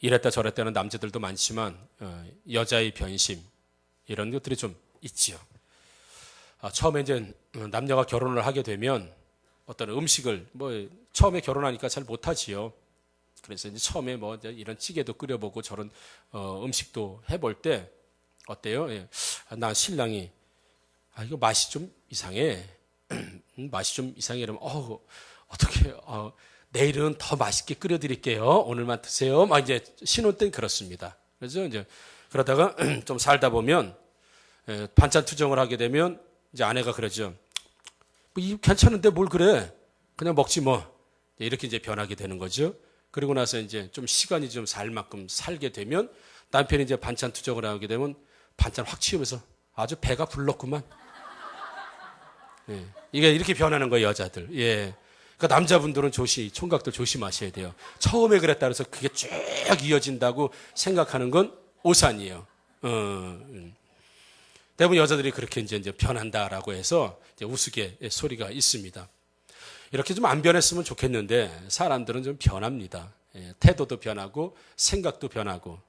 이랬다 저랬다 하는 남자들도 많지만 여자의 변심 이런 것들이 좀 있지요. 처음에 이제 남녀가 결혼을 하게 되면 어떤 음식을 처음에 결혼하니까 잘 못하지요. 그래서 이제 처음에 이제 이런 찌개도 끓여보고 저런 음식도 해볼 때 어때요? 예. 나 신랑이 이거 맛이 좀 이상해. 맛이 좀 이상해. 이러면 어떻게 내일은 더 맛있게 끓여드릴게요. 오늘만 드세요. 막 이제 신혼 때는 그렇습니다. 그래서 이제 그러다가 좀 살다 보면 반찬 투정을 하게 되면 이제 아내가 그러죠. 이 괜찮은데 뭘 그래? 그냥 먹지 뭐. 이렇게 이제 변하게 되는 거죠. 그리고 나서 이제 좀 시간이 좀 살 만큼 살게 되면 남편이 이제 반찬 투정을 하게 되면 반찬 확 치우면서 아주 배가 불렀구만. 예. 이게 이렇게 변하는 거예요, 여자들. 예. 그러니까 남자분들은 총각들 조심하셔야 돼요. 처음에 그랬다 그래서 그게 쭉 이어진다고 생각하는 건 오산이에요. 대부분 여자들이 그렇게 이제 변한다라고 해서 이제 우스개 소리가 있습니다. 이렇게 좀 안 변했으면 좋겠는데 사람들은 좀 변합니다. 예, 태도도 변하고 생각도 변하고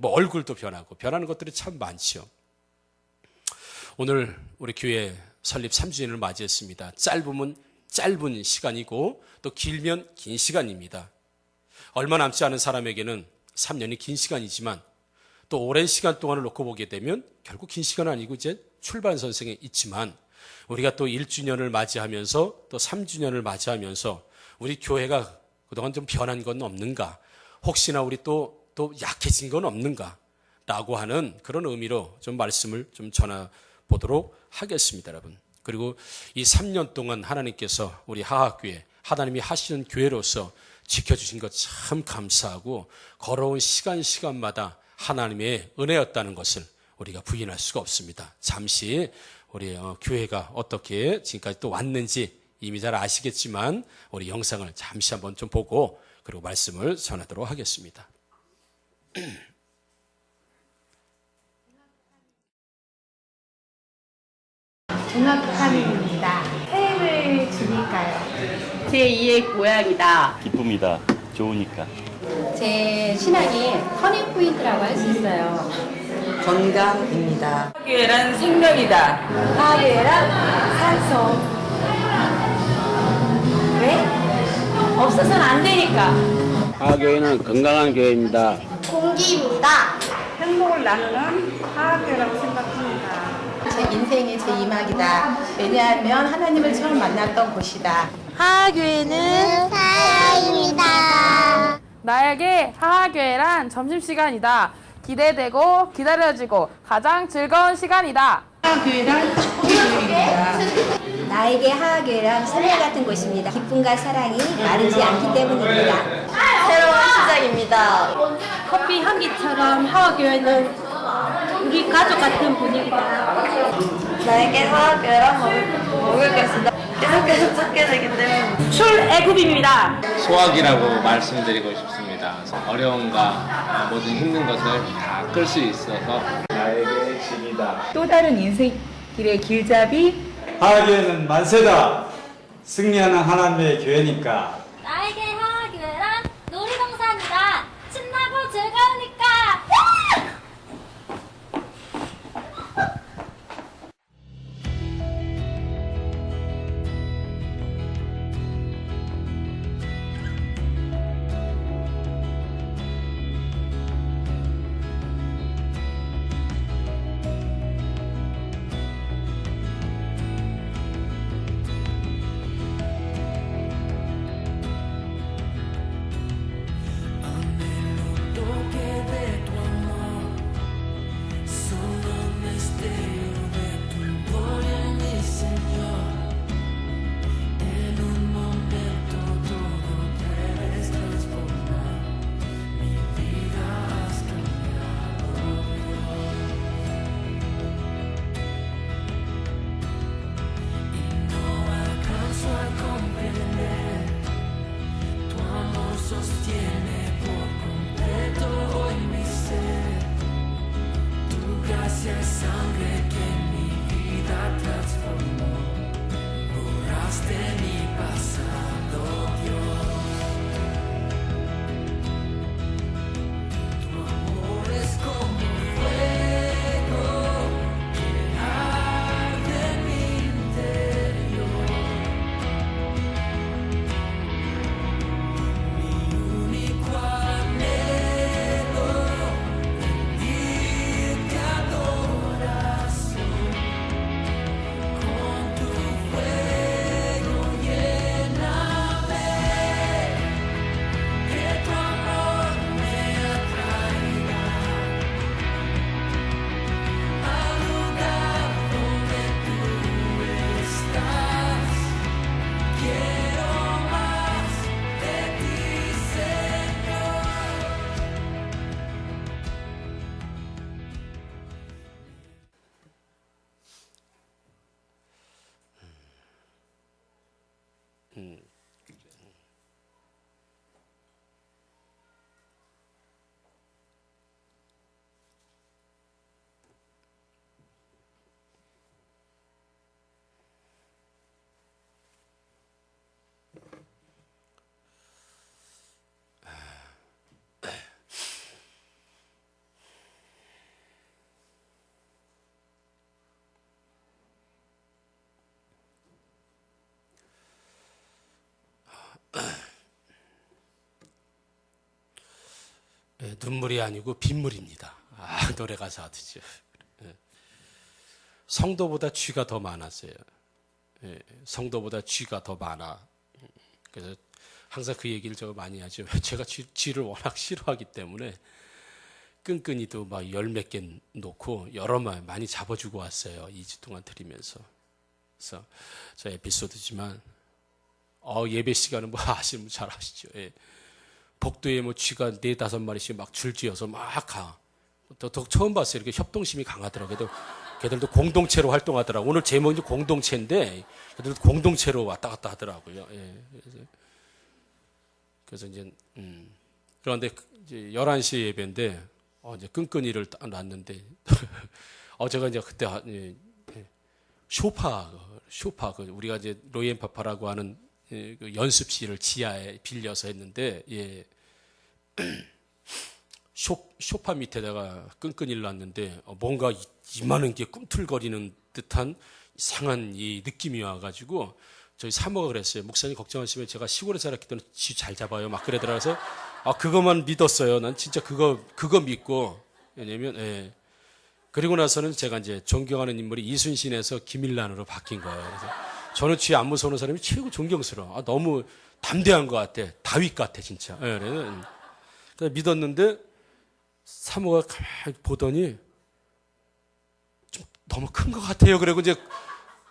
얼굴도 변하고 변하는 것들이 참 많죠. 오늘 우리 교회 설립 3주년을 맞이했습니다. 짧으면 짧은 시간이고 또 길면 긴 시간입니다. 얼마 남지 않은 사람에게는 3년이 긴 시간이지만 또 오랜 시간 동안을 놓고 보게 되면 결국 긴 시간은 아니고 이제 출발선생에 있지만 우리가 또 1주년을 맞이하면서 또 3주년을 맞이하면서 우리 교회가 그동안 좀 변한 건 없는가? 혹시나 우리 또 약해진 건 없는가? 라고 하는 그런 의미로 좀 말씀을 좀 전해보도록 하겠습니다, 여러분. 그리고 이 3년 동안 하나님께서 우리 하학교회, 하나님이 하시는 교회로서 지켜주신 것 참 감사하고 걸어온 시간마다 하나님의 은혜였다는 것을 우리가 부인할 수가 없습니다. 잠시 우리 교회가 어떻게 지금까지 또 왔는지 이미 잘 아시겠지만 우리 영상을 잠시 한번 좀 보고 그리고 말씀을 전하도록 하겠습니다. 종합판입니다. 새해를 주니까요. 제2의 고향이다. 기쁨이다. 좋으니까. 제 신앙이 터닝 포인트라고 할 수 있어요. 건강입니다. 하교회란 생명이다. 하교회란 산소. 왜? 없어서는 안 되니까. 하교회는 건강한 교회입니다. 공기입니다. 행복을 나누는 하학교라고 생각합니다. 제 인생의 제 이막이다. 왜냐하면 하나님을 처음 만났던 곳이다. 하교회는 사랑입니다. 나에게 하하교회란 점심시간이다. 기대되고 기다려지고 가장 즐거운 시간이다. 하학교란 축복의 교회입니다. 나에게 하하교회란 설레 같은 곳입니다. 기쁨과 사랑이 마르지 않기 때문입니다. 새로운 시작입니다. 커피 한 끼처럼 하하교회는 우리 가족 같은 분위기다. 나에게 하교회란 먹을 것이다. 계속 찾게 되기 때문에 출애굽입니다. 소학이라고 말씀드리고 싶습니다. 어려움과 모든 힘든 것을 다 끌 수 있어서 나에게 집이다. 또 다른 인생 길의 길잡이. 하교회는 만세다. 승리하는 하나님의 교회니까. 나에게 하하교회란 놀이동산이다. 신나고 즐거우니까. 눈물이 아니고 빗물입니다. 노래 가사 하듯이. 성도보다 쥐가 더 많았어요. 성도보다 쥐가 더 많아. 그래서 항상 그 얘기를 제가 많이 하죠. 제가 쥐를 워낙 싫어하기 때문에 끈끈이도 막 10몇 개 놓고 여러 마리 많이 잡아주고 왔어요. 2주 동안 드리면서. 그래서 저 에피소드지만 예배 시간은 뭐 아시는 분 잘 아시죠. 복도에 뭐 쥐가 4-5마리씩 막 줄지어서 막 가. 또 처음 봤어요. 이렇게 협동심이 강하더라고요. 걔들도 공동체로 활동하더라고요. 오늘 제목이 공동체인데 걔들도 공동체로 왔다 갔다 하더라고요. 그래서 이제 그런데 이제 11시 예배인데 이제 끈끈이를 딱 놨는데 제가 이제 그때 쇼파 우리가 이제 로이앤파파라고 하는 그 연습실을 지하에 빌려서 했는데 쇼파 밑에다가 끈끈이를 놨는데 뭔가 이만한 게 꿈틀거리는 듯한 이상한 이 느낌이 와가지고 저희 사모가 그랬어요. 목사님 걱정하시면 제가 시골에 살았기 때문에 쥐 잘 잡아요. 막 그러더라고요. 그것만 믿었어요. 난 진짜 그거 믿고. 왜냐면 그리고 나서는 제가 이제 존경하는 인물이 이순신에서 김일란으로 바뀐 거예요. 그래서 저는 쥐 안 무서운 사람이 최고 존경스러워. 너무 담대한 것 같아. 다윗 같아 진짜. 그래서 믿었는데 사모가 가만히 보더니 좀 너무 큰 것 같아요. 그리고 이제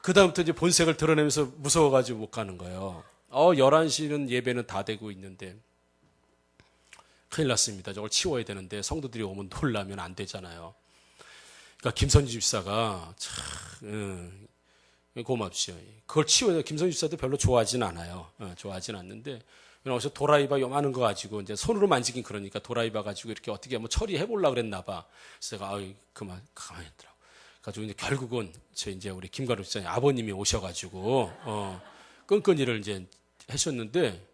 그다음부터 이제 본색을 드러내면서 무서워가지고 못 가는 거예요. 11시는 예배는 다 되고 있는데 큰일 났습니다. 저걸 치워야 되는데 성도들이 오면 놀라면 안 되잖아요. 그러니까 김선지 집사가 참 고맙죠. 그걸 치워야 김선지 집사도 별로 좋아하진 않아요. 좋아하진 않는데 어디서 도라이바 요만한 거 가지고 이제 손으로 만지긴 그러니까 도라이바 가지고 이렇게 어떻게 한번 처리해 보려고 그랬나 봐. 그래서 제가 가만히 있더라고. 가지고 이제 결국은 이제 우리 김가루 집사님 아버님이 오셔가지고 끈끈이를 이제 하셨는데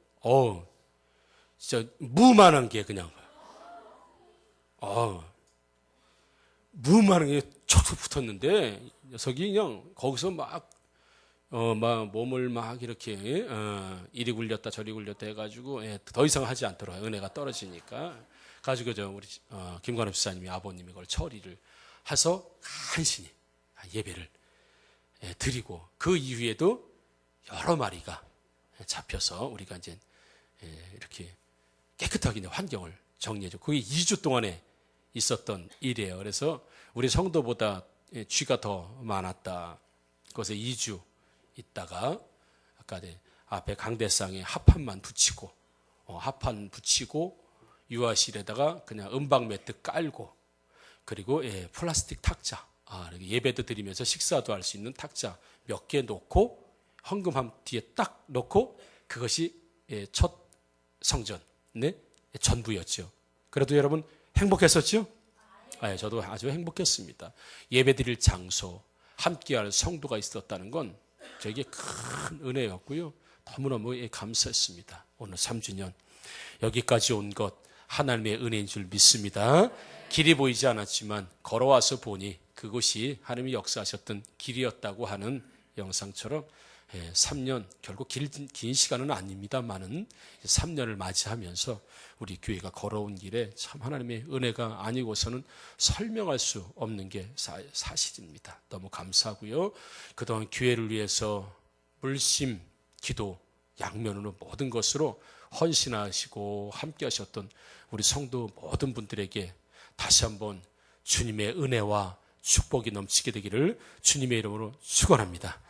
진짜 무만한 게 그냥 무만한 게 촉촉 붙었는데 녀석이 그냥 거기서 막 몸을 막 이렇게 이리 굴렸다 저리 굴렸다 해가지고 더 이상 하지 않도록 은혜가 떨어지니까 가지고 우리 김관엽 집사님이 아버님이 그걸 처리를 해서 간신히 예배를 드리고 그 이후에도 여러 마리가 잡혀서 우리가 이제 이렇게 깨끗하게 환경을 정리해줘. 그게 2주 동안에 있었던 일이에요. 그래서 우리 성도보다 쥐가 더 많았다. 그것에 2주 있다가 아까 앞에 강대상에 합판만 붙이고 합판 붙이고 유아실에다가 그냥 은박 매트 깔고 그리고 플라스틱 탁자 예배도 드리면서 식사도 할 수 있는 탁자 몇 개 놓고 헌금함 뒤에 딱 놓고 그것이 첫 성전의 전부였죠. 그래도 여러분 행복했었죠? 저도 아주 행복했습니다. 예배 드릴 장소 함께할 성도가 있었다는 건 저에게 큰 은혜였고요. 너무너무 감사했습니다. 오늘 3주년 여기까지 온 것 하나님의 은혜인 줄 믿습니다. 길이 보이지 않았지만 걸어와서 보니 그곳이 하나님이 역사하셨던 길이었다고 하는 영상처럼 3년 결국 긴 시간은 아닙니다만은 3년을 맞이하면서 우리 교회가 걸어온 길에 참 하나님의 은혜가 아니고서는 설명할 수 없는 게 사실입니다. 너무 감사하고요. 그동안 교회를 위해서 물심, 기도, 양면으로 모든 것으로 헌신하시고 함께 하셨던 우리 성도 모든 분들에게 다시 한번 주님의 은혜와 축복이 넘치게 되기를 주님의 이름으로 축원합니다.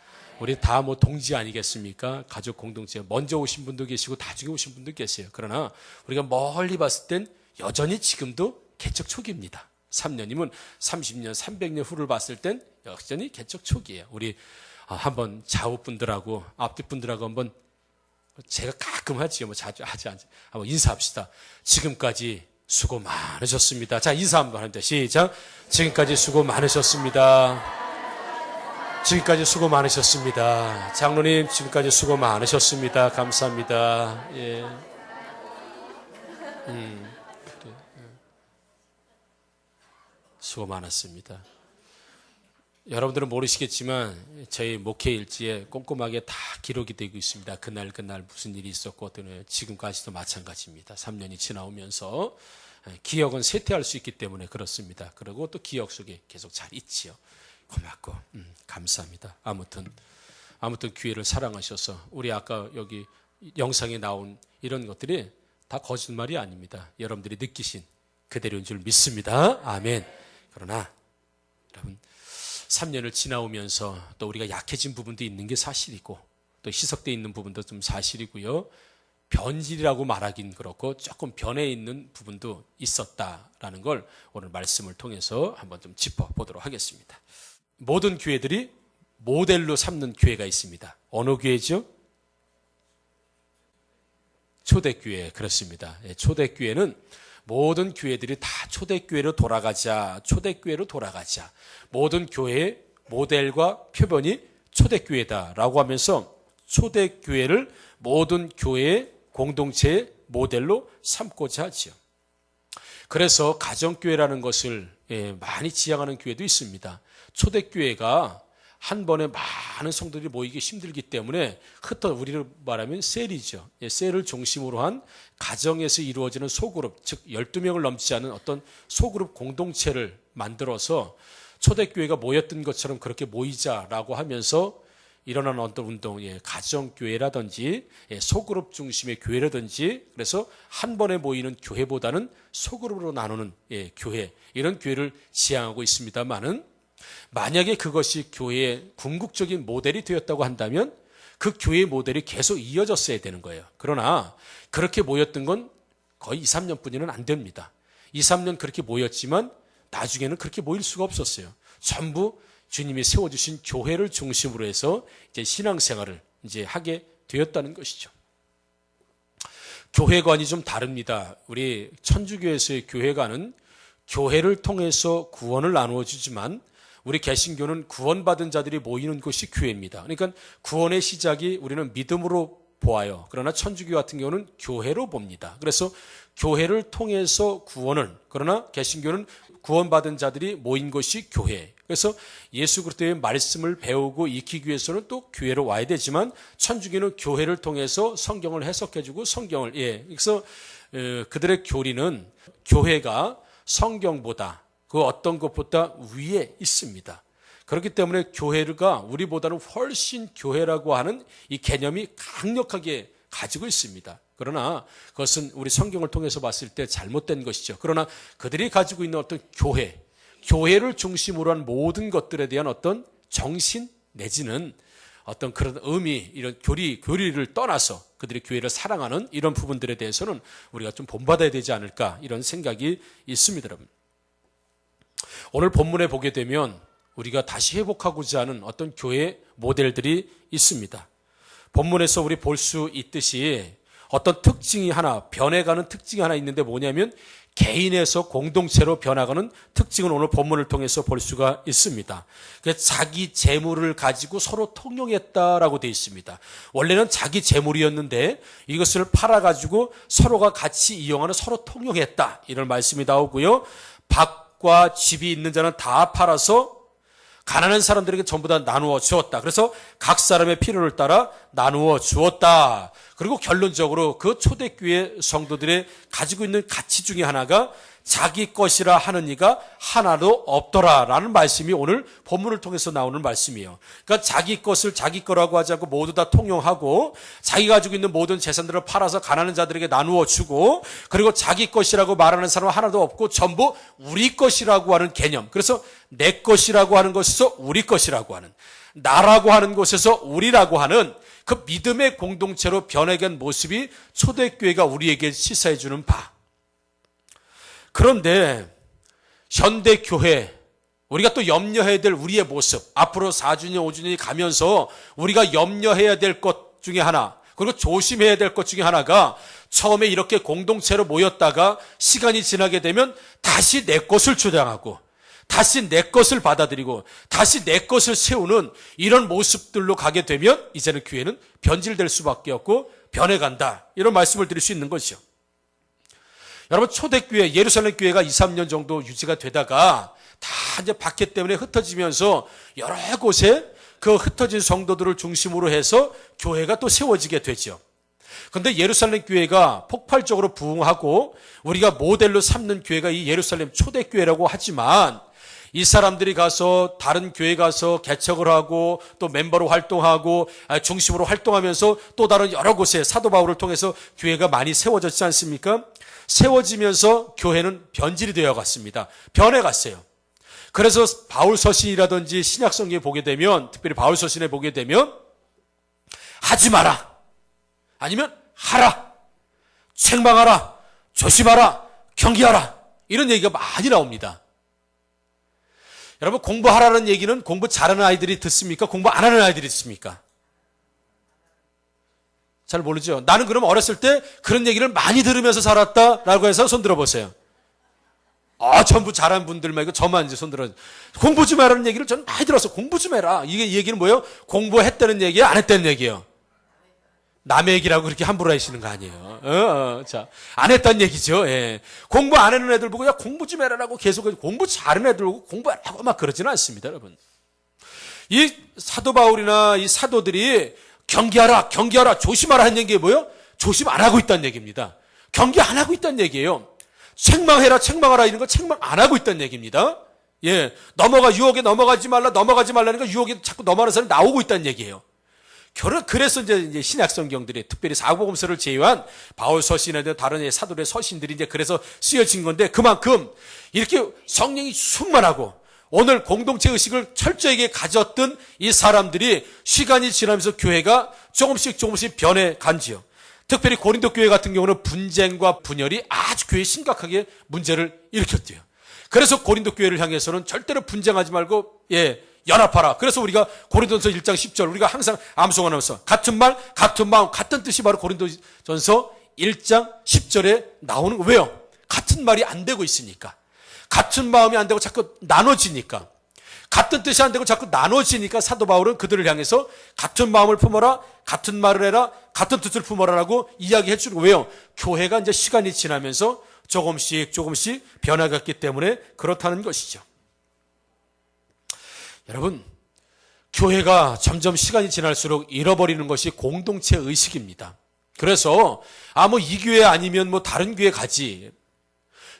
우리 다 동지 아니겠습니까? 가족 공동체 먼저 오신 분도 계시고 나중에 오신 분도 계세요. 그러나 우리가 멀리 봤을 땐 여전히 지금도 개척 초기입니다. 3년이면 30년, 300년 후를 봤을 땐 여전히 개척 초기예요. 우리 한번 좌우 분들하고 앞뒤 분들하고 한번 제가 가끔 하지요. 자주 하지 않죠. 한번 인사합시다. 지금까지 수고 많으셨습니다. 자, 인사 한번 합니다. 시작. 지금까지 수고 많으셨습니다. 지금까지 수고 많으셨습니다. 장로님, 지금까지 수고 많으셨습니다. 감사합니다. 그래. 수고 많았습니다. 여러분들은 모르시겠지만 저희 목회 일지에 꼼꼼하게 다 기록이 되고 있습니다. 그날 무슨 일이 있었고 지금까지도 마찬가지입니다. 3년이 지나오면서 기억은 쇠퇴할 수 있기 때문에 그렇습니다. 그리고 또 기억 속에 계속 잘 있지요. 고맙고 감사합니다. 아무튼 교회를 사랑하셔서 우리 아까 여기 영상에 나온 이런 것들이 다 거짓말이 아닙니다. 여러분들이 느끼신 그대로인 줄 믿습니다. 아멘. 그러나 여러분 3년을 지나오면서 또 우리가 약해진 부분도 있는 게 사실이고 또 희석되어 있는 부분도 좀 사실이고요. 변질이라고 말하긴 그렇고 조금 변해 있는 부분도 있었다라는 걸 오늘 말씀을 통해서 한번 좀 짚어보도록 하겠습니다. 모든 교회들이 모델로 삼는 교회가 있습니다. 어느 교회죠? 초대교회. 그렇습니다. 초대교회는 모든 교회들이 다 초대교회로 돌아가자. 모든 교회의 모델과 표본이 초대교회다라고 하면서 초대교회를 모든 교회의 공동체의 모델로 삼고자 하죠. 그래서 가정교회라는 것을 많이 지향하는 교회도 있습니다. 초대교회가 한 번에 많은 성도들이 모이기 힘들기 때문에 우리를 말하면 셀이죠. 셀을 중심으로 한 가정에서 이루어지는 소그룹, 즉 12명을 넘지 않은 어떤 소그룹 공동체를 만들어서 초대교회가 모였던 것처럼 그렇게 모이자라고 하면서 일어나는 어떤 운동, 가정교회라든지 소그룹 중심의 교회라든지 그래서 한 번에 모이는 교회보다는 소그룹으로 나누는 교회, 이런 교회를 지향하고 있습니다만은 만약에 그것이 교회의 궁극적인 모델이 되었다고 한다면 그 교회의 모델이 계속 이어졌어야 되는 거예요. 그러나 그렇게 모였던 건 거의 2, 3년뿐이는 안 됩니다. 2, 3년 그렇게 모였지만 나중에는 그렇게 모일 수가 없었어요. 전부 주님이 세워주신 교회를 중심으로 해서 이제 신앙생활을 이제 하게 되었다는 것이죠. 교회관이 좀 다릅니다. 우리 천주교에서의 교회관은 교회를 통해서 구원을 나누어 주지만 우리 개신교는 구원받은 자들이 모이는 곳이 교회입니다. 그러니까 구원의 시작이 우리는 믿음으로 보아요. 그러나 천주교 같은 경우는 교회로 봅니다. 그래서 교회를 통해서 구원을, 그러나 개신교는 구원받은 자들이 모인 곳이 교회. 그래서 예수 그리스도의 말씀을 배우고 익히기 위해서는 또 교회로 와야 되지만 천주교는 교회를 통해서 성경을 해석해주고 그래서 그들의 교리는 교회가 성경보다 그 어떤 것보다 위에 있습니다. 그렇기 때문에 교회가 우리보다는 훨씬 교회라고 하는 이 개념이 강력하게 가지고 있습니다. 그러나 그것은 우리 성경을 통해서 봤을 때 잘못된 것이죠. 그러나 그들이 가지고 있는 어떤 교회를 중심으로 한 모든 것들에 대한 어떤 정신 내지는 어떤 그런 의미, 이런 교리를 떠나서 그들이 교회를 사랑하는 이런 부분들에 대해서는 우리가 좀 본받아야 되지 않을까 이런 생각이 있습니다, 여러분. 오늘 본문에 보게 되면 우리가 다시 회복하고자 하는 어떤 교회 모델들이 있습니다. 본문에서 우리 볼 수 있듯이 어떤 특징이 하나, 변해가는 특징이 하나 있는데 뭐냐면 개인에서 공동체로 변화가는 특징을 오늘 본문을 통해서 볼 수가 있습니다. 자기 재물을 가지고 서로 통용했다라고 되어 있습니다. 원래는 자기 재물이었는데 이것을 팔아가지고 서로가 같이 이용하는 서로 통용했다. 이런 말씀이 나오고요. 밭과 집이 있는 자는 다 팔아서 가난한 사람들에게 전부 다 나누어 주었다. 그래서 각 사람의 필요를 따라 나누어 주었다. 그리고 결론적으로 그 초대교회 성도들의 가지고 있는 가치 중에 하나가 자기 것이라 하는 이가 하나도 없더라라는 말씀이 오늘 본문을 통해서 나오는 말씀이에요. 그러니까 자기 것을 자기 거라고 하지 않고 모두 다 통용하고 자기가 가지고 있는 모든 재산들을 팔아서 가난한 자들에게 나누어 주고 그리고 자기 것이라고 말하는 사람은 하나도 없고 전부 우리 것이라고 하는 개념. 그래서 내 것이라고 하는 곳에서 우리 것이라고 하는, 나라고 하는 곳에서 우리라고 하는 그 믿음의 공동체로 변해간 모습이 초대교회가 우리에게 시사해 주는 바. 그런데 현대교회, 우리가 또 염려해야 될 우리의 모습, 앞으로 4주년, 5주년이 가면서 우리가 염려해야 될 것 중에 하나, 그리고 조심해야 될 것 중에 하나가 처음에 이렇게 공동체로 모였다가 시간이 지나게 되면 다시 내 것을 주장하고 다시 내 것을 받아들이고 다시 내 것을 세우는 이런 모습들로 가게 되면 이제는 교회는 변질될 수밖에 없고 변해간다. 이런 말씀을 드릴 수 있는 것이죠. 여러분, 초대교회, 예루살렘 교회가 2, 3년 정도 유지가 되다가 다 이제 박해 때문에 흩어지면서 여러 곳에 그 흩어진 성도들을 중심으로 해서 교회가 또 세워지게 되죠. 그런데 예루살렘 교회가 폭발적으로 부흥하고 우리가 모델로 삼는 교회가 이 예루살렘 초대교회라고 하지만 이 사람들이 가서 다른 교회 가서 개척을 하고 또 멤버로 활동하고 중심으로 활동하면서 또 다른 여러 곳에 사도 바울을 통해서 교회가 많이 세워졌지 않습니까? 세워지면서 교회는 변질이 되어 갔습니다. 변해갔어요. 그래서 바울 서신이라든지 신약 성경에 보게 되면, 특별히 바울 서신에 보게 되면 하지 마라, 아니면 하라, 책망하라, 조심하라, 경계하라, 이런 얘기가 많이 나옵니다. 여러분, 공부하라는 얘기는 공부 잘하는 아이들이 듣습니까? 공부 안 하는 아이들이 듣습니까? 잘 모르죠. 나는 그럼 어렸을 때 그런 얘기를 많이 들으면서 살았다라고 해서 손 들어보세요. 전부 잘한 분들 말고 저만 이제 손 들어. 공부 좀 하라는 얘기를 저는 많이 들었어. 공부 좀 해라. 이게 이 얘기는 뭐예요? 공부했다는 얘기예요? 안 했다는 얘기예요? 남의 얘기라고 그렇게 함부로 하시는 거 아니에요. 자, 안 했다는 얘기죠. 예. 공부 안 하는 애들 보고 야 공부 좀 해라라고 계속 공부 잘하는 애들 보고 공부하라고 막 그러지는 않습니다, 여러분. 이 사도 바울이나 이 사도들이 경계하라, 경계하라, 조심하라 하는 얘기가 뭐예요? 조심 안 하고 있다는 얘기입니다. 경계 안 하고 있다는 얘기예요. 책망해라, 책망하라 이런 거 책망 안 하고 있다는 얘기입니다. 예, 유혹에 넘어가지 말라니까 유혹에 자꾸 넘어가는 사람이 나오고 있다는 얘기예요. 그래서 이제 신약 성경들이 특별히 사복음서를 제외한 바울 서신이나 다른 사도의 서신들이 이제 그래서 쓰여진 건데, 그만큼 이렇게 성령이 충만하고 오늘 공동체 의식을 철저하게 가졌던 이 사람들이 시간이 지나면서 교회가 조금씩 변해 간지요. 특별히 고린도 교회 같은 경우는 분쟁과 분열이 아주 교회에 심각하게 문제를 일으켰대요. 그래서 고린도 교회를 향해서는 절대로 분쟁하지 말고 연합하라. 그래서 우리가 고린도전서 1장 10절 우리가 항상 암송하면서 같은 말, 같은 마음, 같은 뜻이 바로 고린도전서 1장 10절에 나오는 거. 왜요? 같은 말이 안 되고 있으니까. 같은 마음이 안 되고 자꾸 나눠지니까. 같은 뜻이 안 되고 자꾸 나눠지니까 사도 바울은 그들을 향해서 같은 마음을 품어라, 같은 말을 해라, 같은 뜻을 품어라라고 이야기해 주는 거예요. 왜요? 교회가 이제 시간이 지나면서 조금씩 변화갔기 때문에 그렇다는 것이죠. 여러분, 교회가 점점 시간이 지날수록 잃어버리는 것이 공동체 의식입니다. 그래서 이 교회 아니면 다른 교회 가지.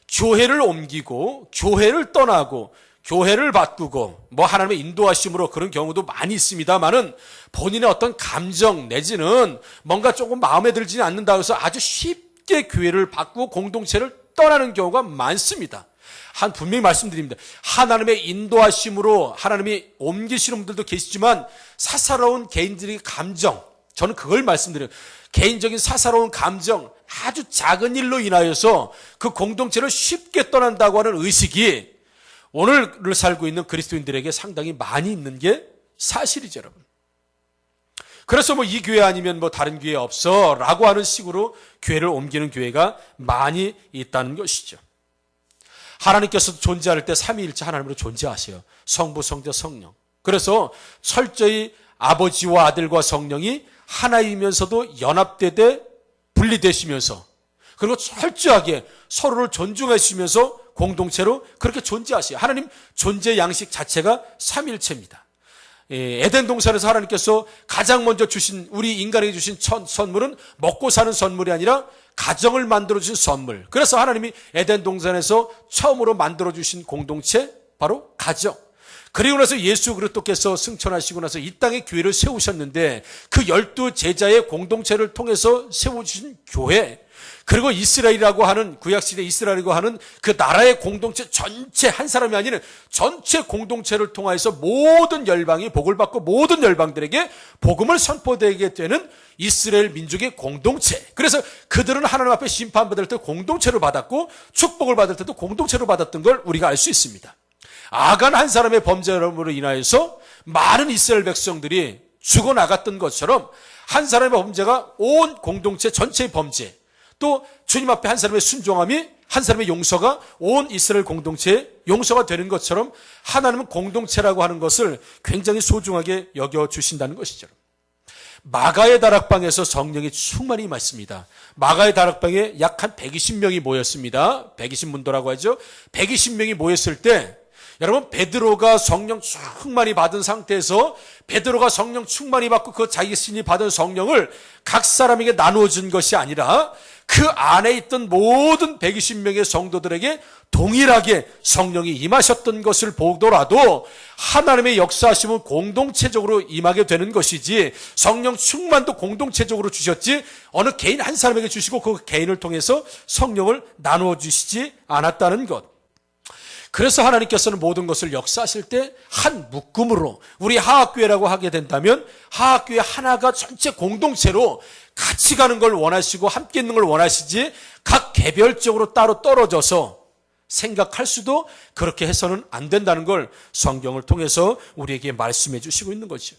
교회를 옮기고 교회를 떠나고 교회를 바꾸고 하나님의 인도하심으로 그런 경우도 많이 있습니다만은 본인의 어떤 감정 내지는 뭔가 조금 마음에 들지는 않는다고 해서 아주 쉽게 교회를 바꾸고 공동체를 떠나는 경우가 많습니다. 분명히 말씀드립니다. 하나님의 인도하심으로 하나님이 옮기시는 분들도 계시지만 사사로운 개인들의 감정, 저는 그걸 말씀드려요. 개인적인 사사로운 감정, 아주 작은 일로 인하여서 그 공동체를 쉽게 떠난다고 하는 의식이 오늘을 살고 있는 그리스도인들에게 상당히 많이 있는 게 사실이죠, 여러분. 그래서 이 교회 아니면 다른 교회 없어 라고 하는 식으로 교회를 옮기는 교회가 많이 있다는 것이죠. 하나님께서 존재할 때 삼위일체 하나님으로 존재하세요. 성부, 성자, 성령. 그래서 철저히 아버지와 아들과 성령이 하나이면서도 연합되되 분리되시면서, 그리고 철저하게 서로를 존중하시면서 공동체로 그렇게 존재하세요. 하나님 존재 양식 자체가 삼위일체입니다. 에덴 동산에서 하나님께서 가장 먼저 주신, 우리 인간에게 주신 선물은 먹고 사는 선물이 아니라 가정을 만들어주신 선물. 그래서 하나님이 에덴 동산에서 처음으로 만들어주신 공동체, 바로 가정. 그리고 나서 예수 그리스도께서 승천하시고 나서 이 땅에 교회를 세우셨는데 그 12 제자의 공동체를 통해서 세워주신 교회, 그리고 이스라엘이라고 하는, 구약시대 이스라엘이라고 하는 그 나라의 공동체 전체, 한 사람이 아니라 전체 공동체를 통하여서 모든 열방이 복을 받고 모든 열방들에게 복음을 선포되게 되는 이스라엘 민족의 공동체. 그래서 그들은 하나님 앞에 심판받을 때 공동체로 받았고 축복을 받을 때도 공동체로 받았던 걸 우리가 알 수 있습니다. 아간 한 사람의 범죄로 인하여서 많은 이스라엘 백성들이 죽어나갔던 것처럼 한 사람의 범죄가 온 공동체 전체의 범죄, 또 주님 앞에 한 사람의 순종함이, 한 사람의 용서가 온 이스라엘 공동체의 용서가 되는 것처럼 하나님은 공동체라고 하는 것을 굉장히 소중하게 여겨주신다는 것이죠. 마가의 다락방에서 성령이 충만히 임했습니다. 마가의 다락방에 약 한 120명이 모였습니다. 120문도라고 하죠. 120명이 모였을 때 여러분, 베드로가 성령 충만히 받은 상태에서 베드로가 성령 충만히 받고 그 자기 신이 받은 성령을 각 사람에게 나누어 준 것이 아니라 그 안에 있던 모든 120명의 성도들에게 동일하게 성령이 임하셨던 것을 보더라도 하나님의 역사하심은 공동체적으로 임하게 되는 것이지, 성령 충만도 공동체적으로 주셨지 어느 개인 한 사람에게 주시고 그 개인을 통해서 성령을 나누어 주시지 않았다는 것. 그래서 하나님께서는 모든 것을 역사하실 때 한 묶음으로, 우리 하학교회라고 하게 된다면 하학교회 하나가 전체 공동체로 같이 가는 걸 원하시고 함께 있는 걸 원하시지 각 개별적으로 따로 떨어져서 생각할 수도, 그렇게 해서는 안 된다는 걸 성경을 통해서 우리에게 말씀해 주시고 있는 거죠.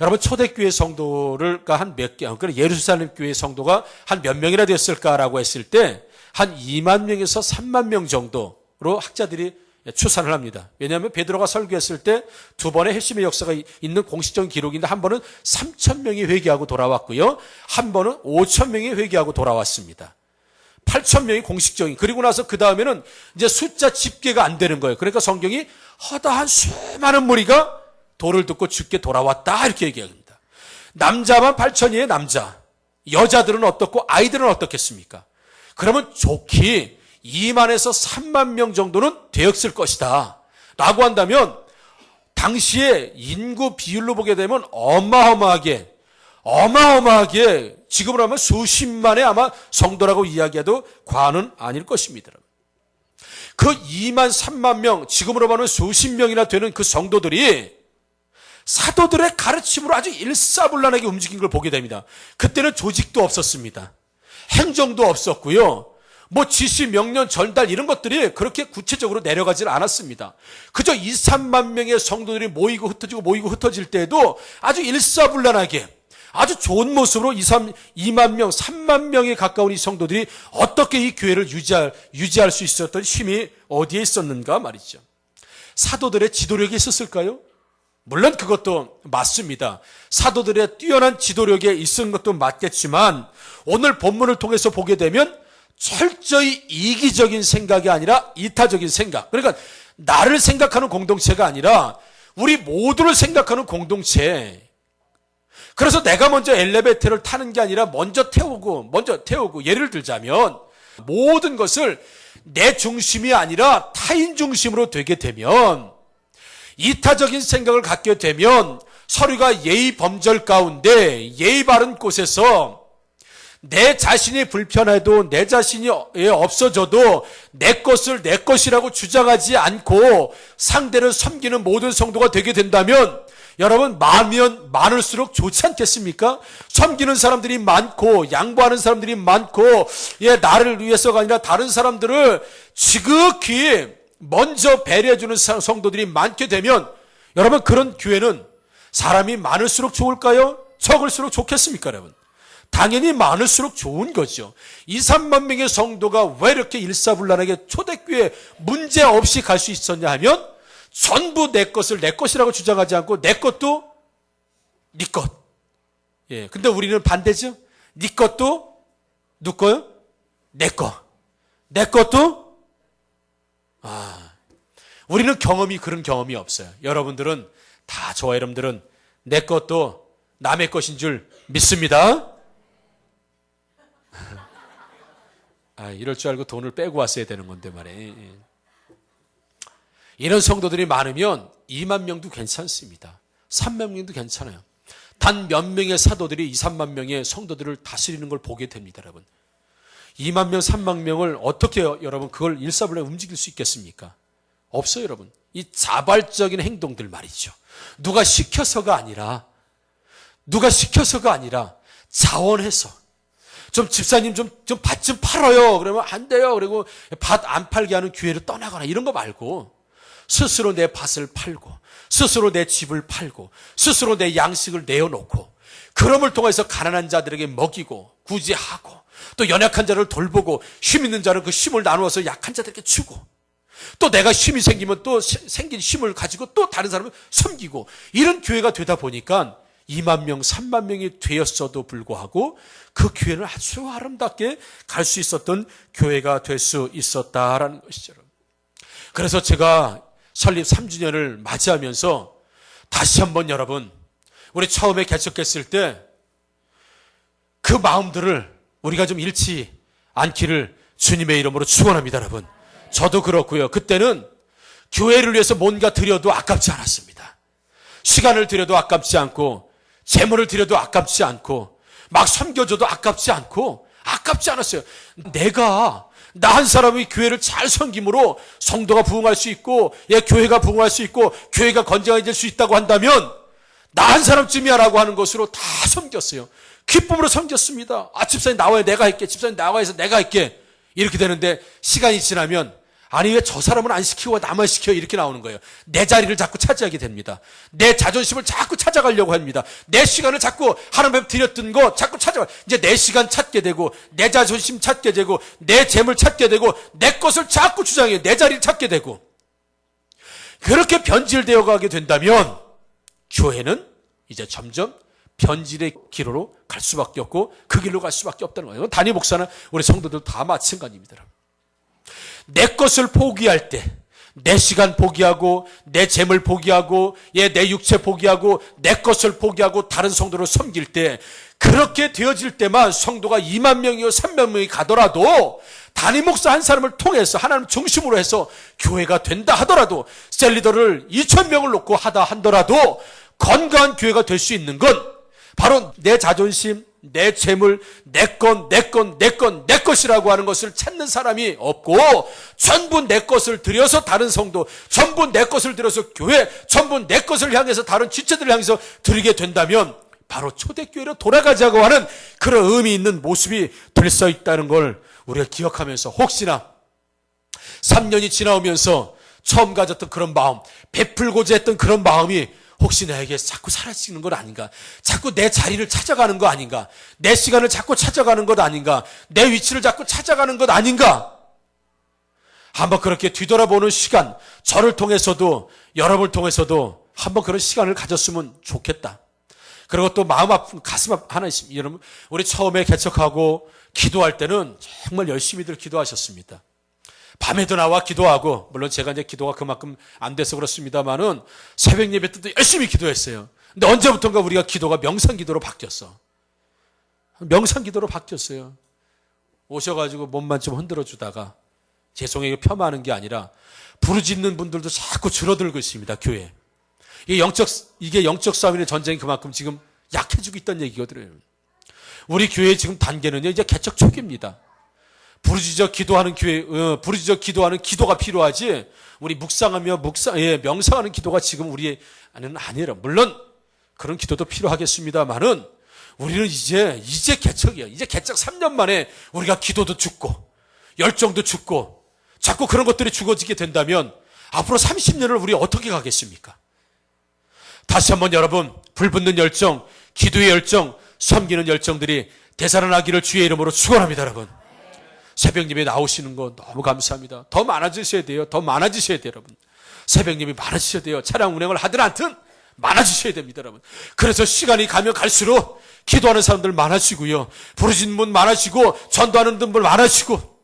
여러분, 초대교회 성도가 한 몇 개, 그러니까 예루살렘 교회 성도가 한 몇 명이나 됐을까라고 했을 때 한 2만 명에서 3만 명 정도로 학자들이 추산을 합니다. 왜냐하면 베드로가 설교했을 때 두 번의 핵심의 역사가 있는 공식적인 기록인데, 한 번은 3천 명이 회개하고 돌아왔고요, 한 번은 5천 명이 회개하고 돌아왔습니다. 8천 명이 공식적인, 그리고 나서 그 다음에는 이제 숫자 집계가 안 되는 거예요. 그러니까 성경이 허다한 수많은 무리가 도를 듣고 죽게 돌아왔다, 이렇게 얘기합니다. 남자만 8천이에요, 남자. 여자들은 어떻고 아이들은 어떻겠습니까? 그러면 좋게 2만에서 3만 명 정도는 되었을 것이다 라고 한다면, 당시에 인구 비율로 보게 되면 어마어마하게 지금으로 하면 수십만의 아마 성도라고 이야기해도 과언은 아닐 것입니다. 그 2만 3만 명, 지금으로 보면 수십 명이나 되는 그 성도들이 사도들의 가르침으로 아주 일사불란하게 움직인 걸 보게 됩니다. 그때는 조직도 없었습니다. 행정도 없었고요, 뭐 지시, 명령, 전달 이런 것들이 그렇게 구체적으로 내려가질 않았습니다. 그저 2, 3만 명의 성도들이 모이고 흩어질 때에도 아주 일사불란하게 아주 좋은 모습으로 2만 명, 3만 명에 가까운 이 성도들이 어떻게 이 교회를 유지할 수 있었던 힘이 어디에 있었는가 말이죠. 사도들의 지도력이 있었을까요? 물론 그것도 맞습니다. 사도들의 뛰어난 지도력에 있은 것도 맞겠지만, 오늘 본문을 통해서 보게 되면 철저히 이기적인 생각이 아니라 이타적인 생각, 그러니까 나를 생각하는 공동체가 아니라 우리 모두를 생각하는 공동체. 그래서 내가 먼저 엘리베이터를 타는 게 아니라 먼저 태우고, 예를 들자면 모든 것을 내 중심이 아니라 타인 중심으로 되게 되면, 이타적인 생각을 갖게 되면 서로가 예의 범절 가운데 예의 바른 곳에서 내 자신이 불편해도, 내 자신이 없어져도 내 것을 내 것이라고 주장하지 않고 상대를 섬기는 모든 성도가 되게 된다면, 여러분, 많으면 많을수록 좋지 않겠습니까? 섬기는 사람들이 많고 양보하는 사람들이 많고, 나를 위해서가 아니라 다른 사람들을 지극히 먼저 배려해주는 성도들이 많게 되면, 여러분, 그런 교회는 사람이 많을수록 좋을까요? 적을수록 좋겠습니까, 여러분? 당연히 많을수록 좋은 거죠. 2, 3만 명의 성도가 왜 이렇게 일사불란하게 초대교회 문제 없이 갈 수 있었냐 하면, 전부 내 것을 내 것이라고 주장하지 않고 내 것도 네 것. 근데 우리는 반대죠. 네 것도 누 거요? 내 거. 내 것도 우리는 그런 경험이 없어요. 여러분들은 다, 저와 여러분들은 내 것도 남의 것인 줄 믿습니다. 이럴 줄 알고 돈을 빼고 왔어야 되는 건데 말이에요. 이런 성도들이 많으면 2만 명도 괜찮습니다. 3만 명도 괜찮아요. 단 몇 명의 사도들이 2, 3만 명의 성도들을 다스리는 걸 보게 됩니다, 여러분. 2만 명, 3만 명을 어떻게 여러분 그걸 일사불란하게 움직일 수 있겠습니까? 없어요, 여러분. 이 자발적인 행동들 말이죠. 누가 시켜서가 아니라 자원해서, 좀 집사님 좀 밭 좀 팔아요. 그러면 안 돼요. 그리고 밭 안 팔게 하는 교회를 떠나거나 이런 거 말고, 스스로 내 밭을 팔고, 스스로 내 집을 팔고, 스스로 내 양식을 내어놓고, 그럼을 통해서 가난한 자들에게 먹이고 구제하고, 또 연약한 자를 돌보고, 힘 있는 자는 그 힘을 나누어서 약한 자들에게 주고, 또 내가 힘이 생기면 또 생긴 힘을 가지고 또 다른 사람을 섬기고, 이런 교회가 되다 보니까 2만 명, 3만 명이 되었어도 불구하고 그 교회는 아주 아름답게 갈 수 있었던 교회가 될 수 있었다라는 것이죠. 그래서 제가 설립 3주년을 맞이하면서 다시 한번 여러분, 우리 처음에 개척했을 때 그 마음들을 우리가 좀 잃지 않기를 주님의 이름으로 축원합니다, 여러분. 저도 그렇고요. 그때는 교회를 위해서 뭔가 드려도 아깝지 않았습니다. 시간을 드려도 아깝지 않고, 재물을 드려도 아깝지 않고, 막 섬겨줘도 아깝지 않고, 아깝지 않았어요. 나 한 사람이 교회를 잘 섬김으로 성도가 부흥할 수 있고, 교회가 부흥할 수 있고, 교회가 건강해질 수 있다고 한다면 나 한 사람쯤이야라고 하는 것으로 다 섬겼어요. 기쁨으로 섬겼습니다. 집사님 나와요, 내가 할게. 집사님 나와서 내가 할게. 이렇게 되는데 시간이 지나면 아니 왜 저 사람은 안 시키고 나만 시켜, 이렇게 나오는 거예요. 내 자리를 자꾸 차지하게 됩니다. 내 자존심을 자꾸 찾아가려고 합니다. 내 시간을 자꾸 하나님 드렸던 거 자꾸 찾아가. 이제 내 시간 찾게 되고, 내 자존심 찾게 되고, 내 재물 찾게 되고, 내 것을 자꾸 주장해요. 내 자리를 찾게 되고. 그렇게 변질되어 가게 된다면 교회는 이제 점점 변질의 길로 갈 수밖에 없고, 그 길로 갈 수밖에 없다는 거예요. 담임 목사나 우리 성도들 다 마찬가지입니다. 내 것을 포기할 때, 내 시간 포기하고, 내 재물 포기하고, 내 육체 포기하고, 내 것을 포기하고 다른 성도를 섬길 때, 그렇게 되어질 때만 성도가 2만 명이요 3만 명이 가더라도, 담임 목사 한 사람을 통해서 하나님 중심으로 해서 교회가 된다 하더라도, 셀리더를 2,000명을 놓고 하다 하더라도 건강한 교회가 될 수 있는 건 바로 내 자존심, 내 재물, 내 것이라고 하는 것을 찾는 사람이 없고, 전부 내 것을 들여서 다른 성도, 전부 내 것을 들여서 교회, 전부 내 것을 향해서 다른 지체들을 향해서 드리게 된다면 바로 초대교회로 돌아가자고 하는 그런 의미 있는 모습이 될 수 있다는 걸 우리가 기억하면서, 혹시나 3년이 지나오면서 처음 가졌던 그런 마음, 베풀고자 했던 그런 마음이 혹시 나에게 자꾸 사라지는 것 아닌가? 자꾸 내 자리를 찾아가는 거 아닌가? 내 시간을 자꾸 찾아가는 것 아닌가? 내 위치를 자꾸 찾아가는 것 아닌가? 한번 그렇게 뒤돌아보는 시간, 저를 통해서도 여러분을 통해서도 한번 그런 시간을 가졌으면 좋겠다. 그리고 또 마음 아픈 가슴 하나 있습니다. 여러분, 우리 처음에 개척하고 기도할 때는 정말 열심히들 기도하셨습니다. 밤에도 나와 기도하고, 물론 제가 이제 기도가 그만큼 안 돼서 그렇습니다만은 새벽 예배 때도 열심히 기도했어요. 근데 언제부턴가 우리가 기도가 명상 기도로 바뀌었어. 명상 기도로 바뀌었어요. 오셔가지고 몸만 좀 흔들어 주다가, 죄송해요, 폄하하는 게 아니라 부르짖는 분들도 자꾸 줄어들고 있습니다, 교회. 이게 영적 싸움의 전쟁이 그만큼 지금 약해지고 있다는 얘기거든요. 우리 교회의 지금 단계는요, 이제 개척 초기입니다. 부르짖어 기도하는 교회, 부르짖어 기도하는 기도가 필요하지, 우리 묵상하며 명상하는 기도가 지금 우리의 아니라, 물론 그런 기도도 필요하겠습니다만은 우리는 이제 개척이에요. 이제 개척 3년 만에 우리가 기도도 죽고 열정도 죽고 자꾸 그런 것들이 죽어지게 된다면 앞으로 30년을 우리 어떻게 가겠습니까? 다시 한번 여러분, 불붙는 열정, 기도의 열정, 섬기는 열정들이 되살아나기를 주의 이름으로 축원합니다, 여러분. 새벽 예배 나오시는 거 너무 감사합니다. 더 많아지셔야 돼요. 더 많아지셔야 돼요, 여러분. 새벽 예배 많아지셔야 돼요. 차량 운행을 하든 않든 많아지셔야 됩니다, 여러분. 그래서 시간이 가면 갈수록 기도하는 사람들 많아지고요. 부르짖는 분 많아지고, 전도하는 분들 많아지고.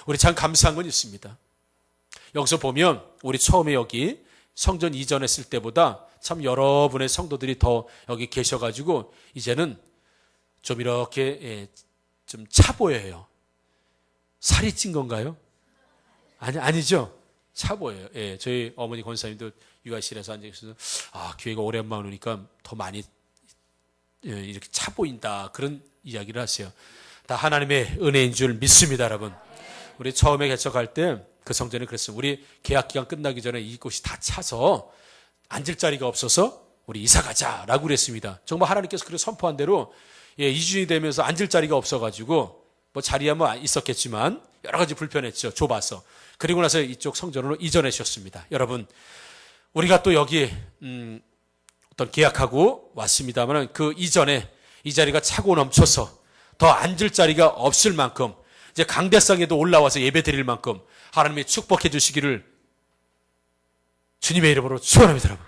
우리 참 감사한 건 있습니다. 여기서 보면 우리 처음에 여기 성전 이전했을 때보다 참 여러분의 성도들이 더 여기 계셔가지고 이제는 좀 이렇게 좀 차 보여요. 살이 찐 건가요? 아니죠. 차 보여요. 저희 어머니 권사님도 육아실에서 앉아있어서, 교회가 오랜만에 오니까 더 많이 이렇게 차 보인다, 그런 이야기를 하세요. 다 하나님의 은혜인 줄 믿습니다, 여러분. 우리 처음에 개척할 때 그 성전에 그랬어요. 우리 계약 기간 끝나기 전에 이곳이 다 차서 앉을 자리가 없어서 우리 이사 가자라고 그랬습니다. 정말 하나님께서 그렇게 선포한 대로 2주년이 되면서 앉을 자리가 없어가지고, 뭐 자리야 뭐 있었겠지만 여러 가지 불편했죠. 좁아서. 그리고 나서 이쪽 성전으로 이전해 주셨습니다. 여러분, 우리가 또 여기 어떤 계약하고 왔습니다만 그 이전에 이 자리가 차고 넘쳐서 더 앉을 자리가 없을 만큼, 이제 강대상에도 올라와서 예배 드릴 만큼 하나님이 축복해 주시기를 주님의 이름으로 축원합니다, 여러분.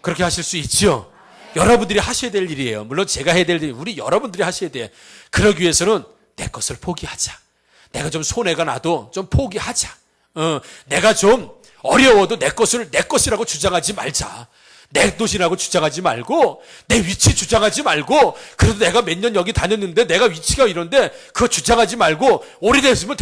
그렇게 하실 수 있죠. 여러분들이 하셔야 될 일이에요. 물론 제가 해야 될 일이, 우리 여러분들이 하셔야 돼요. 그러기 위해서는 내 것을 포기하자. 내가 좀 손해가 나도 좀 포기하자. 내가 좀 어려워도 내 것을 내 것이라고 주장하지 말자. 내 도시라고 주장하지 말고, 내 위치 주장하지 말고, 그래도 내가 몇 년 여기 다녔는데 내가 위치가 이런데 그거 주장하지 말고, 오래됐으면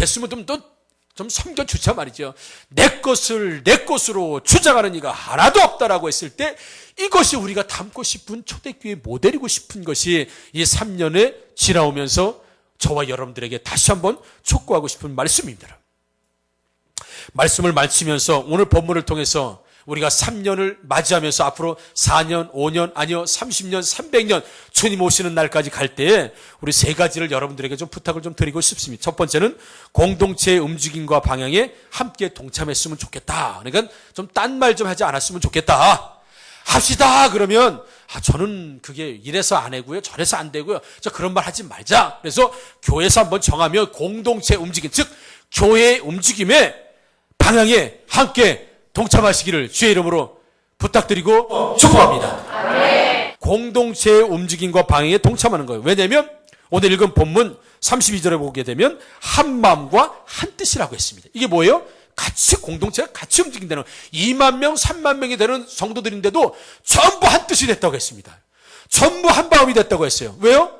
좀 섬겨주자 말이죠. 내 것을 내 것으로 주장하는 이가 하나도 없다라고 했을 때, 이것이 우리가 담고 싶은 초대교회 모델이고 싶은 것이 이 3년에 지나오면서 저와 여러분들에게 다시 한번 촉구하고 싶은 말씀입니다. 말씀을 마치면서 오늘 본문을 통해서 우리가 3년을 맞이하면서 앞으로 4년, 5년, 아니요 30년, 300년 주님 오시는 날까지 갈 때에 우리 세 가지를 여러분들에게 좀 부탁을 좀 드리고 싶습니다. 첫 번째는 공동체의 움직임과 방향에 함께 동참했으면 좋겠다. 그러니까 좀 딴 말 좀 하지 않았으면 좋겠다. 합시다 그러면 저는 그게 이래서 안 되고요, 저래서 안 되고요, 저 그런 말 하지 말자. 그래서 교회에서 한번 정하면 공동체 움직임, 즉 교회의 움직임에 방향에 함께 동참하시기를 주의 이름으로 부탁드리고 축복합니다. 공동체의 움직임과 방향에 동참하는 거예요. 왜냐하면 오늘 읽은 본문 32절에 보게 되면 한 마음과 한 뜻이라고 했습니다. 이게 뭐예요? 같이 공동체가 같이 움직인다는 거예요. 2만 명, 3만 명이 되는 성도들인데도 전부 한 뜻이 됐다고 했습니다. 전부 한 마음이 됐다고 했어요. 왜요?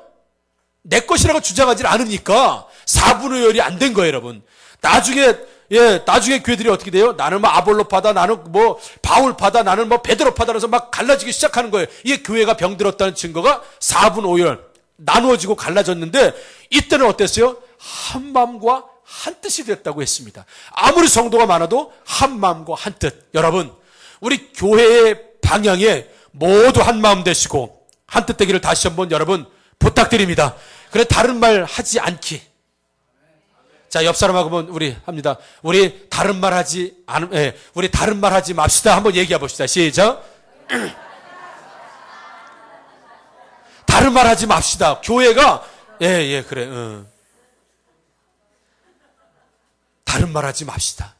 내 것이라고 주장하지 않으니까 4분의 1이 안 된 거예요, 여러분. 나중에 교회들이 어떻게 돼요? 나는 뭐 아볼로파다, 나는 뭐 바울파다, 나는 뭐 베드로파다 그래서 막 갈라지기 시작하는 거예요. 이게 교회가 병들었다는 증거가 4분 5열 나누어지고 갈라졌는데, 이때는 어땠어요? 한 마음과 한 뜻이 됐다고 했습니다. 아무리 성도가 많아도 한 마음과 한 뜻. 여러분, 우리 교회의 방향에 모두 한 마음 되시고 한 뜻 되기를 다시 한번 여러분 부탁드립니다. 그래, 다른 말 하지 않기. 자, 옆 사람하고 우리 합니다. 우리 다른 말 하지 맙시다. 한번 얘기해 봅시다. 시작. 다른 말 하지 맙시다. 교회가 그래. 다른 말 하지 맙시다.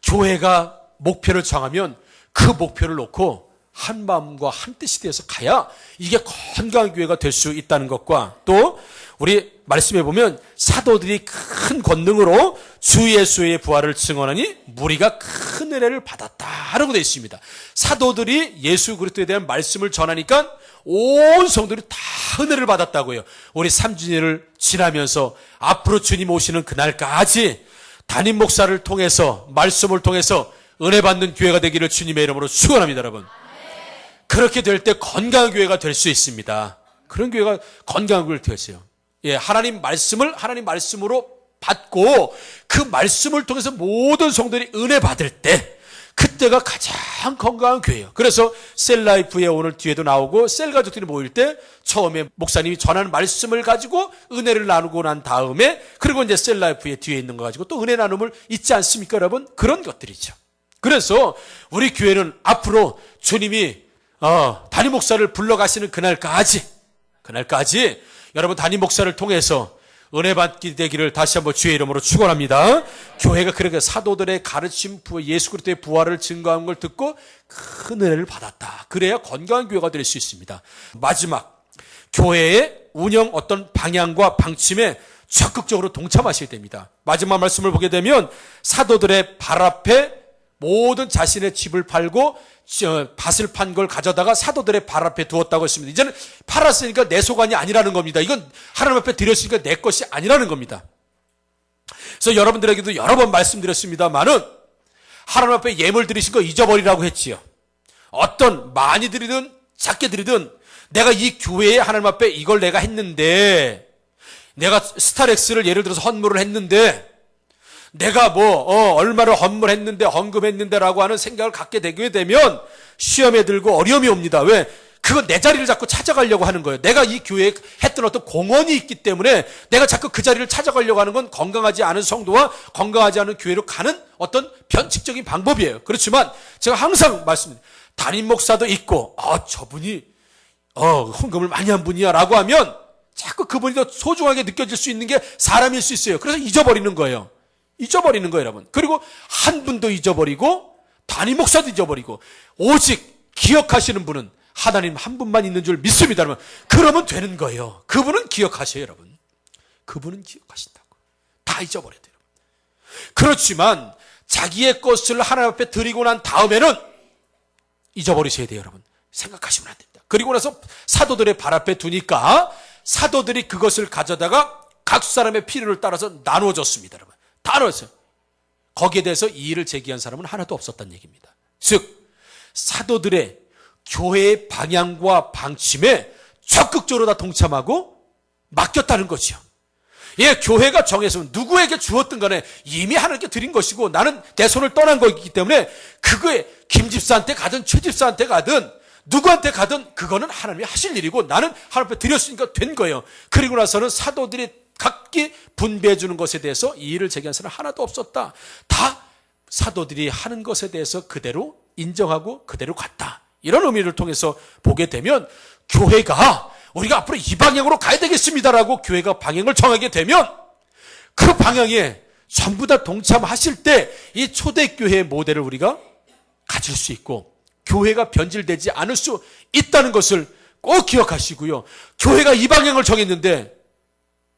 교회가 목표를 정하면 그 목표를 놓고 한 마음과 한 뜻이 되어서 가야 이게 건강한 교회가 될 수 있다는 것과, 또 우리 말씀해 보면 사도들이 큰 권능으로 주 예수의 부활을 증언하니 무리가 큰 은혜를 받았다라고 되어 있습니다. 사도들이 예수 그리스도에 대한 말씀을 전하니까 온 성도들이 다 은혜를 받았다고요. 우리 3주년을 지나면서 앞으로 주님 오시는 그날까지 담임 목사를 통해서, 말씀을 통해서 은혜 받는 교회가 되기를 주님의 이름으로 축원합니다, 여러분. 그렇게 될 때 건강한 교회가 될 수 있습니다. 그런 교회가 건강한 교회가 되었어요. 하나님 말씀으로 받고 그 말씀을 통해서 모든 성도들이 은혜 받을 때, 그때가 가장 건강한 교회예요. 그래서 셀라이프에 오늘 뒤에도 나오고 셀 가족들이 모일 때 처음에 목사님이 전하는 말씀을 가지고 은혜를 나누고 난 다음에, 그리고 이제 셀라이프에 뒤에 있는 거 가지고 또 은혜 나눔을 잊지 않습니까, 여러분? 그런 것들이죠. 그래서 우리 교회는 앞으로 주님이 담임 목사를 불러가시는 그날까지 여러분 담임 목사를 통해서 은혜 받게 되기를 다시 한번 주의 이름으로 축원합니다. 교회가 그렇게 사도들의 가르침, 예수 그리스도의 부활을 증거한 걸 듣고 큰 은혜를 받았다. 그래야 건강한 교회가 될 수 있습니다. 마지막, 교회의 운영 어떤 방향과 방침에 적극적으로 동참하셔야 됩니다. 마지막 말씀을 보게 되면 사도들의 발 앞에 모든 자신의 집을 팔고 밭을 판 걸 가져다가 사도들의 발 앞에 두었다고 했습니다. 이제는 팔았으니까 내 소관이 아니라는 겁니다. 이건 하나님 앞에 드렸으니까 내 것이 아니라는 겁니다. 그래서 여러분들에게도 여러 번 말씀드렸습니다만은 하나님 앞에 예물 드리신 거 잊어버리라고 했지요. 어떤 많이 드리든 작게 드리든 내가 이 교회에 하나님 앞에 이걸 내가 했는데, 내가 스타렉스를 예를 들어서 헌물을 했는데, 내가 얼마를 헌물했는데, 헌금했는데라고 하는 생각을 갖게 되게 되면 시험에 들고 어려움이 옵니다. 왜? 그건 내 자리를 자꾸 찾아가려고 하는 거예요. 내가 이 교회에 했던 어떤 공헌이 있기 때문에 내가 자꾸 그 자리를 찾아가려고 하는 건 건강하지 않은 성도와 건강하지 않은 교회로 가는 어떤 변칙적인 방법이에요. 그렇지만 제가 항상 말씀드립니다. 담임 목사도 있고, 저분이 헌금을 많이 한 분이야 라고 하면 자꾸 그분이 더 소중하게 느껴질 수 있는 게 사람일 수 있어요. 그래서 잊어버리는 거예요. 여러분. 그리고 한 분도 잊어버리고 담임 목사도 잊어버리고, 오직 기억하시는 분은 하나님 한 분만 있는 줄 믿습니다, 여러분. 그러면 되는 거예요. 그분은 기억하셔요, 여러분. 그분은 기억하신다고. 다 잊어버려야 돼요. 그렇지만 자기의 것을 하나님 앞에 드리고 난 다음에는 잊어버리셔야 돼요, 여러분. 생각하시면 안 됩니다. 그리고 나서 사도들의 발 앞에 두니까 사도들이 그것을 가져다가 각 사람의 필요를 따라서 나누어줬습니다, 여러분. 다 나눴어요. 거기에 대해서 이의를 제기한 사람은 하나도 없었다는 얘기입니다. 즉, 사도들의 교회의 방향과 방침에 적극적으로 다 동참하고 맡겼다는 거죠. 예, 교회가 정했으면 누구에게 주었든 간에 이미 하나님께 드린 것이고 나는 내 손을 떠난 거기 때문에 그거에 김 집사한테 가든 최 집사한테 가든 누구한테 가든 그거는 하나님이 하실 일이고 나는 하나님 앞에 드렸으니까 된 거예요. 그리고 나서는 사도들이 각기 분배해 주는 것에 대해서 이의를 제기한 사람은 하나도 없었다. 다 사도들이 하는 것에 대해서 그대로 인정하고 그대로 갔다. 이런 의미를 통해서 보게 되면 교회가 우리가 앞으로 이 방향으로 가야 되겠습니다라고 교회가 방향을 정하게 되면 그 방향에 전부 다 동참하실 때 이 초대교회의 모델을 우리가 가질 수 있고 교회가 변질되지 않을 수 있다는 것을 꼭 기억하시고요. 교회가 이 방향을 정했는데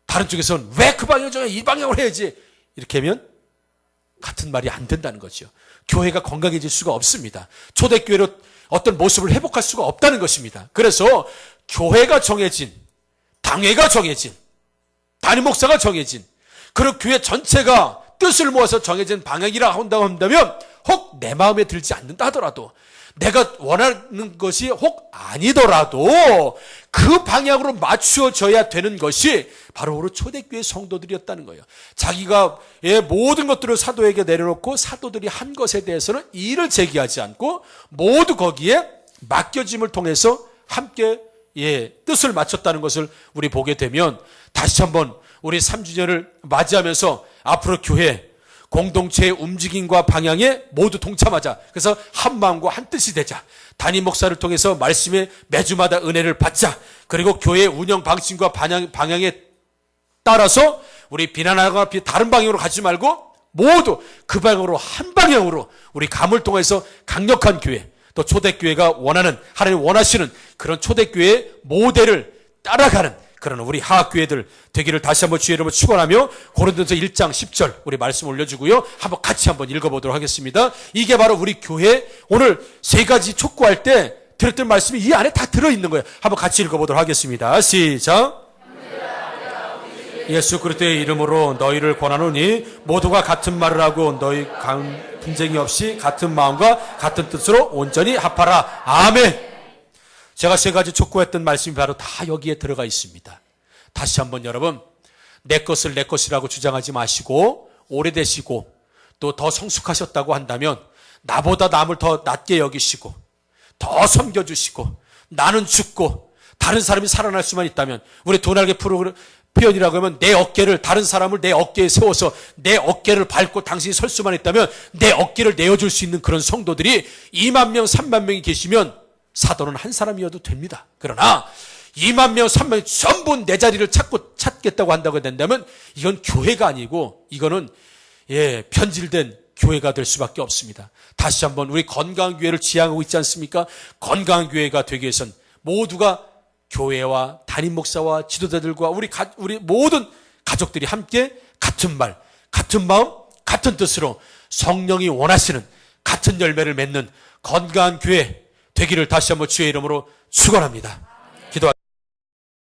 다른 쪽에서는 왜 그 방향을 정해? 이 방향으로 해야지. 이렇게 하면 같은 말이 안 된다는 거죠. 교회가 건강해질 수가 없습니다. 초대교회로 어떤 모습을 회복할 수가 없다는 것입니다. 그래서 교회가 정해진, 당회가 정해진, 담임 목사가 정해진, 그리고 교회 전체가 뜻을 모아서 정해진 방향이라 한다면 혹 내 마음에 들지 않는다 하더라도 내가 원하는 것이 혹 아니더라도 그 방향으로 맞추어져야 되는 것이 바로 우리 초대교회 성도들이었다는 거예요. 자기가 모든 것들을 사도에게 내려놓고 사도들이 한 것에 대해서는 이의를 제기하지 않고 모두 거기에 맡겨짐을 통해서 함께 뜻을 맞췄다는 것을 우리 보게 되면 다시 한번 우리 3주년을 맞이하면서 앞으로 교회 공동체의 움직임과 방향에 모두 동참하자. 그래서 한 마음과 한 뜻이 되자. 담임 목사를 통해서 말씀에 매주마다 은혜를 받자. 그리고 교회의 운영 방식과 방향에 따라서 우리 비난하거나 다른 방향으로 가지 말고 모두 그 방향으로 한 방향으로 우리 감을 통해서 강력한 교회, 또 초대교회가 원하는, 하나님 원하시는 그런 초대교회의 모델을 따라가는 그런 우리 하학교회들 되기를 다시 한번 주의 이름으로 축원하며 고린도서 1장 10절 우리 말씀 올려주고요. 한번 같이 한번 읽어보도록 하겠습니다. 이게 바로 우리 교회 오늘 세 가지 촉구할 때 들었던 말씀이 이 안에 다 들어있는 거예요. 한번 같이 읽어보도록 하겠습니다. 시작. 예수 그리스도의 이름으로 너희를 권하노니 모두가 같은 말을 하고 너희 분쟁이 없이 같은 마음과 같은 뜻으로 온전히 합하라. 아멘. 제가 세 가지 촉구했던 말씀이 바로 다 여기에 들어가 있습니다. 다시 한번 여러분, 내 것을 내 것이라고 주장하지 마시고 오래되시고 또 더 성숙하셨다고 한다면 나보다 남을 더 낮게 여기시고 더 섬겨주시고 나는 죽고 다른 사람이 살아날 수만 있다면 우리 도날개 표현이라고 하면 내 어깨를, 다른 사람을 내 어깨에 세워서 내 어깨를 밟고 당신이 설 수만 있다면 내 어깨를 내어줄 수 있는 그런 성도들이 2만 명, 3만 명이 계시면 사도는 한 사람이어도 됩니다. 그러나 2만 명, 3만 명 전부 내 자리를 찾겠다고 한다고 된다면 이건 교회가 아니고 이거는 편질된 교회가 될 수밖에 없습니다. 다시 한번 우리 건강한 교회를 지향하고 있지 않습니까? 건강한 교회가 되기 위해선 모두가 교회와 담임 목사와 지도자들과 우리 모든 가족들이 함께 같은 말, 같은 마음, 같은 뜻으로 성령이 원하시는 같은 열매를 맺는 건강한 교회 되기를 다시 한번 주의 이름으로 축원합니다. 기도합니다.